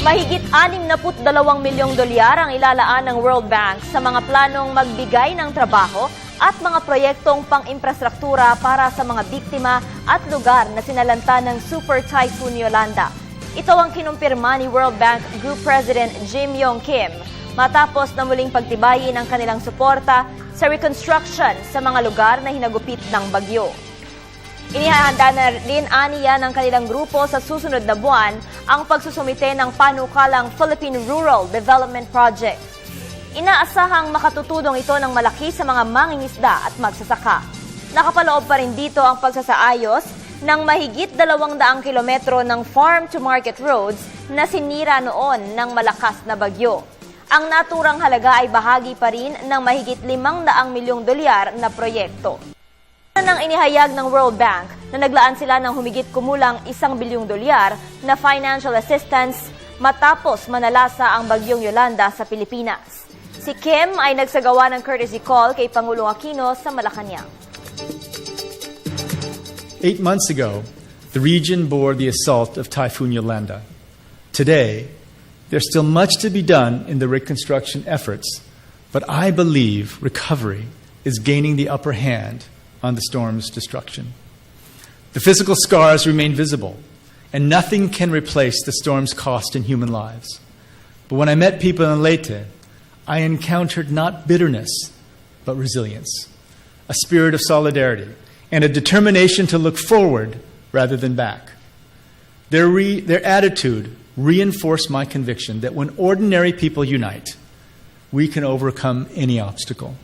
Mahigit 62 milyong dolyar ang ilalaan ng World Bank sa mga planong magbigay ng trabaho at mga proyektong pang-infrastruktura para sa mga biktima at lugar na sinalanta ng Super Typhoon Yolanda. Ito ang kinumpirma ni World Bank Group President Jim Yong Kim matapos na muling pagtibayin ang kanilang suporta sa reconstruction sa mga lugar na hinagupit ng bagyo. Inihahanda na rin aniya ng kanilang grupo sa susunod na buwan ang pagsusumite ng panukalang Philippine Rural Development Project. Inaasahang makatutulong ito ng malaki sa mga mangingisda at magsasaka. Nakapaloob pa rin dito ang pagsasaayos ng mahigit 200 kilometro ng farm-to-market roads na sinira noon ng malakas na bagyo. Ang naturang halaga ay bahagi pa rin ng mahigit 500 milyong dolyar na proyekto. Nang inihayag ng World Bank na naglaan sila ng humigit kumulang 1 bilyong dolyar na financial assistance matapos manalasa ang bagyong Yolanda sa Pilipinas. Si Kim ay nagsagawa ng courtesy call kay Pangulong Aquino sa Malacanang. 8 months ago, the region bore the assault of Typhoon Yolanda. Today, there's still much to be done in the reconstruction efforts, but I believe recovery is gaining the upper hand on the storm's destruction. The physical scars remain visible, and nothing can replace the storm's cost in human lives. But when I met people in Leyte, I encountered not bitterness, but resilience, a spirit of solidarity, and a determination to look forward rather than back. Their attitude reinforced my conviction that when ordinary people unite, we can overcome any obstacle.